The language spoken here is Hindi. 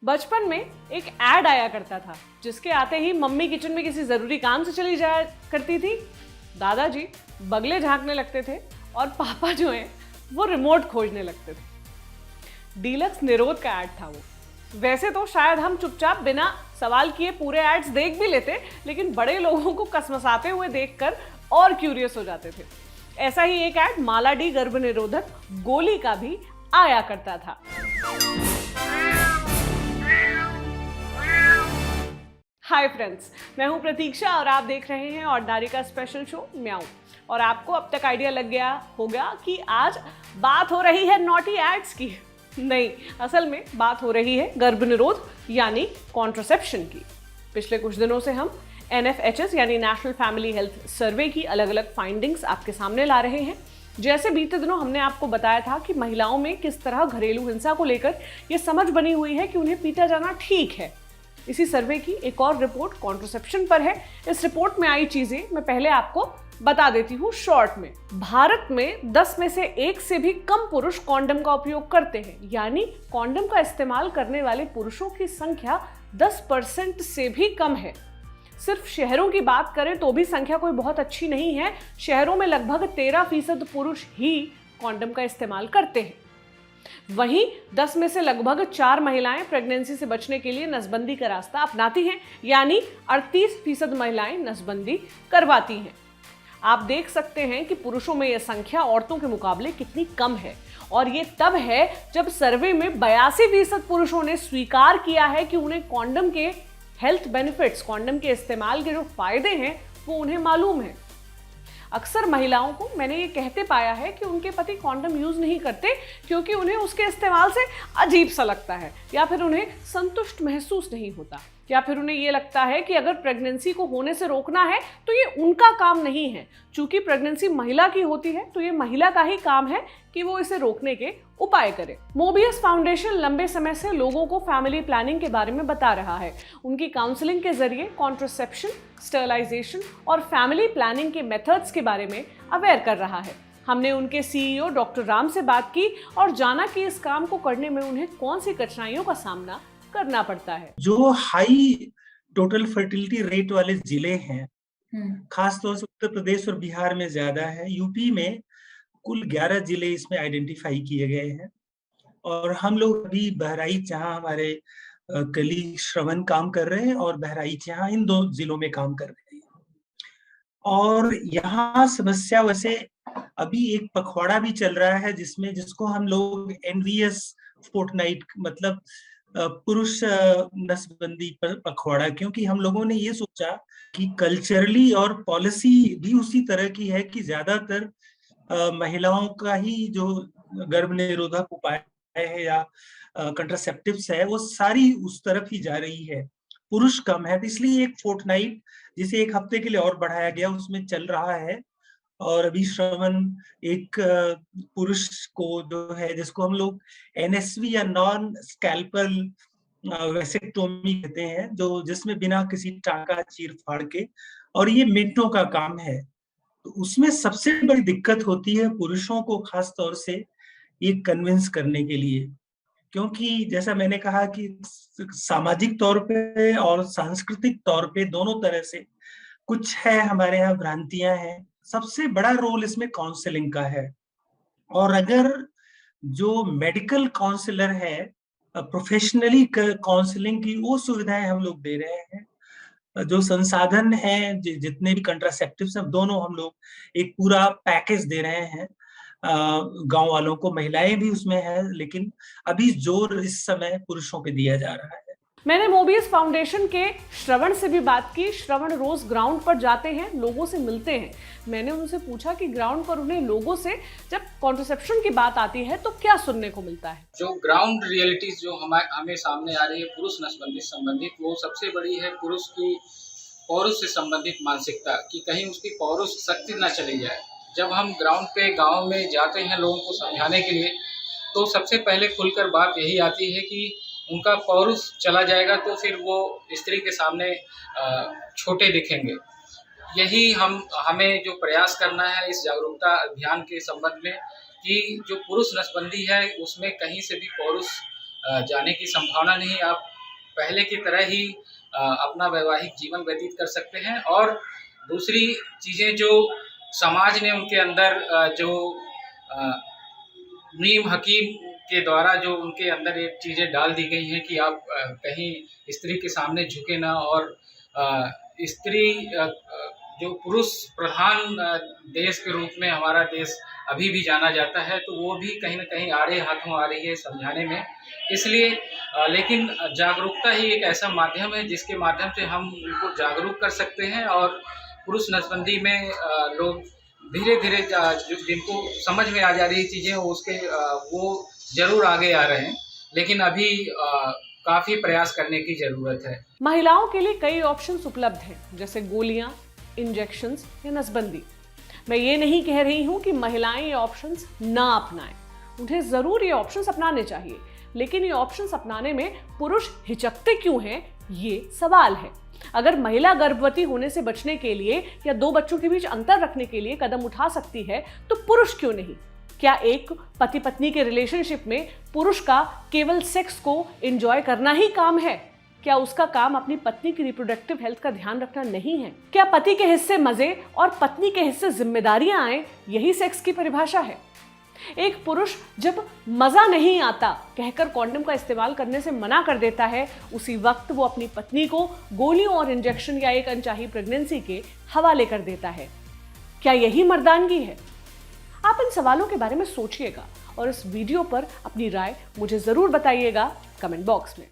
बचपन में एक ऐड आया करता था जिसके आते ही मम्मी किचन में किसी जरूरी काम से चली जाया करती थी, दादाजी बगले झांकने लगते थे और पापा जो है वो रिमोट खोजने लगते थे। डीलक्स निरोध का ऐड था वो। वैसे तो शायद हम चुपचाप बिना सवाल किए पूरे एड्स देख भी लेते, लेकिन बड़े लोगों को कसमसाते हुए देखकर और क्यूरियस हो जाते थे। ऐसा ही एक ऐड माला डी गर्भ निरोधक गोली का भी आया करता था। हाय फ्रेंड्स, मैं हूं प्रतीक्षा और आप देख रहे हैं ऑर्डिनरी का स्पेशल शो म्याऊं। और आपको अब तक आइडिया लग गया होगा कि आज बात हो रही है नॉटी एड्स की। नहीं, असल में बात हो रही है गर्भ निरोध यानी कॉन्ट्रासेप्शन की। पिछले कुछ दिनों से हम NFHS यानी नेशनल फैमिली हेल्थ सर्वे की अलग अलग फाइंडिंग्स आपके सामने ला रहे हैं। जैसे बीते दिनों हमने आपको बताया था कि महिलाओं में किस तरह घरेलू हिंसा को लेकर यह समझ बनी हुई है कि उन्हें पीटा जाना ठीक है। इसी सर्वे की एक और रिपोर्ट कॉन्ट्रासेप्शन पर है। इस रिपोर्ट में आई चीजें मैं पहले आपको बता देती हूँ शॉर्ट में। भारत में 10 में से 1 से भी कम पुरुष कॉन्डम का उपयोग करते हैं, यानी कॉन्डम का इस्तेमाल करने वाले पुरुषों की संख्या 10% से भी कम है। सिर्फ शहरों की बात करें तो भी संख्या कोई बहुत अच्छी नहीं है। शहरों में लगभग 13% पुरुष ही कॉन्डम का इस्तेमाल करते हैं। वहीं 10 में से लगभग 4 महिलाएं प्रेगनेंसी से बचने के लिए नसबंदी का रास्ता अपनाती हैं, यानी 38% महिलाएं नसबंदी करवाती हैं। आप देख सकते हैं कि पुरुषों में यह संख्या औरतों के मुकाबले कितनी कम है। और ये तब है जब सर्वे में 82% पुरुषों ने स्वीकार किया है कि उन्हें कॉन्डम के हेल्थ बेनिफिट्स, कॉन्डम के इस्तेमाल के जो फायदे हैं वो उन्हें मालूम है। अक्सर महिलाओं को मैंने ये कहते पाया है कि उनके पति कॉन्डम यूज नहीं करते क्योंकि उन्हें उसके इस्तेमाल से अजीब सा लगता है, या फिर उन्हें संतुष्ट महसूस नहीं होता, या फिर उन्हें ये लगता है कि अगर प्रेगनेंसी को होने से रोकना है तो ये उनका काम नहीं है। चूंकि प्रेगनेंसी महिला की होती है तो ये महिला का ही काम है कि वो इसे रोकने के उपाय करे। मोबियस फाउंडेशन लंबे समय से लोगों को फैमिली प्लानिंग के बारे में बता रहा है। उनकी काउंसलिंग के जरिए कॉन्ट्रासेप्शन, स्टरलाइजेशन और फैमिली प्लानिंग के मेथड्स के बारे में अवेयर कर रहा है। हमने उनके CEO डॉक्टर राम से बात की और जाना कि इस काम को करने में उन्हें कौन सी कठिनाइयों का सामना करना पड़ता है। जो हाई टोटल फर्टिलिटी रेट वाले जिले हैं, खासतौर से उत्तर प्रदेश और बिहार में ज्यादा है। यूपी में कुल 11 जिले इसमें आइडेंटिफाई किए गए हैं। और हम लोग अभी बहराइच, जहाँ हमारे कलीग श्रवण काम कर रहे हैं, और बहराइच, यहाँ इन 2 जिलों में काम कर रहे हैं। और यहाँ समस्या वैसे अभी एक पखवाड़ा भी चल रहा है जिसको हम लोग NVS फोर्टनाइट, मतलब पुरुष नसबंदी पर पखवाड़ा, क्योंकि हम लोगों ने ये सोचा कि कल्चरली और पॉलिसी भी उसी तरह की है कि ज्यादातर महिलाओं का ही जो गर्भ निरोधक उपाय है या कंट्रासेप्टिव्स है वो सारी उस तरफ ही जा रही है, पुरुष कम है। तो इसलिए एक फोर्टनाइट, जिसे 1 हफ्ते के लिए और बढ़ाया गया, उसमें चल रहा है। और अभी श्रवण एक पुरुष को जो है, जिसको हम लोग NSV या नॉन स्कैल्पल वेसेक्टोमी कहते हैं, जो जिसमें बिना किसी टाका चीर फाड़ के, और ये मिनटों का काम है। तो उसमें सबसे बड़ी दिक्कत होती है पुरुषों को, खास तौर से ये कन्विंस करने के लिए, क्योंकि जैसा मैंने कहा कि सामाजिक तौर पे और सांस्कृतिक तौर पे दोनों तरह से कुछ है, हमारे यहाँ भ्रांतियां हैं। सबसे बड़ा रोल इसमें काउंसलिंग का है। और अगर जो मेडिकल काउंसलर है, प्रोफेशनली काउंसलिंग की वो सुविधाएं हम लोग दे रहे हैं। जो संसाधन है, जितने भी कंट्रासेप्टिव्स हैं, दोनों हम लोग एक पूरा पैकेज दे रहे हैं गांव वालों को। महिलाएं भी उसमें है, लेकिन अभी जोर इस समय पुरुषों पे दिया जा रहा है। मैंने मोबियस फाउंडेशन के श्रवण से भी बात की। श्रवण रोज ग्राउंड पर जाते हैं, लोगों से मिलते हैं। मैंने उनसे पूछा कि ग्राउंड पर उन्हें लोगों से जब कॉन्ट्रासेप्शन की बात आती है तो क्या सुनने को मिलता है। जो ग्राउंड रियलिटीज जो हमें सामने आ रही है पुरुष नसबंदी से संबंधित, वो सबसे बड़ी है पुरुष की पौरुष से संबंधित मानसिकता, कि कहीं उसकी पौरुष शक्ति न चली जाए। जब हम ग्राउंड पे गाँव में जाते हैं लोगों को समझाने के लिए, तो सबसे पहले खुलकर बात यही आती है कि उनका पौरुष चला जाएगा तो फिर वो स्त्री के सामने छोटे दिखेंगे। यही हमें जो प्रयास करना है इस जागरूकता अभियान के संबंध में, कि जो पुरुष नसबंदी है उसमें कहीं से भी पौरुष जाने की संभावना नहीं। आप पहले की तरह ही अपना वैवाहिक जीवन व्यतीत कर सकते हैं। और दूसरी चीज़ें जो समाज ने उनके अंदर जो नीम हकीम के द्वारा जो उनके अंदर एक चीज़ें डाल दी गई हैं कि आप कहीं स्त्री के सामने झुके ना, और स्त्री जो पुरुष प्रधान देश के रूप में हमारा देश अभी भी जाना जाता है, तो वो भी कहीं ना कहीं आड़े हाथों आ रही है समझाने में। इसलिए लेकिन जागरूकता ही एक ऐसा माध्यम है जिसके माध्यम से हम उनको जागरूक कर सकते हैं, और पुरुष नसबंदी में लोग धीरे धीरे जिनको समझ में आ जा रही चीज़ें उसके वो जरूर आगे आ रहे हैं, लेकिन अभी काफ़ी प्रयास करने की ज़रूरत है। महिलाओं के लिए कई ऑप्शंस उपलब्ध हैं, जैसे गोलियां, इंजेक्शंस या नसबंदी। मैं ये नहीं कह रही हूं कि महिलाएं ये ऑप्शंस ना अपनाएं, उन्हें ज़रूर ये ऑप्शंस अपनाने चाहिए, लेकिन ये ऑप्शंस अपनाने में पुरुष हिचकते क्यों हैं, ये सवाल है। अगर महिला गर्भवती होने से बचने के लिए या 2 बच्चों के बीच अंतर रखने के लिए कदम उठा सकती है, तो पुरुष क्यों नहीं? क्या एक पति पत्नी के रिलेशनशिप में पुरुष का केवल सेक्स को एंजॉय करना ही काम है? क्या उसका काम अपनी पत्नी की रिप्रोडक्टिव हेल्थ का ध्यान रखना नहीं है? क्या पति के हिस्से मजे और पत्नी के हिस्से जिम्मेदारियां आए, यही सेक्स की परिभाषा है? एक पुरुष जब मजा नहीं आता कहकर कॉन्डम का इस्तेमाल करने से मना कर देता है, उसी वक्त वो अपनी पत्नी को गोलियों और इंजेक्शन या एक अनचाही प्रेगनेंसी के हवाले कर देता है। क्या यही मर्दानगी है? आप इन सवालों के बारे में सोचिएगा और इस वीडियो पर अपनी राय मुझे जरूर बताइएगा कमेंट बॉक्स में।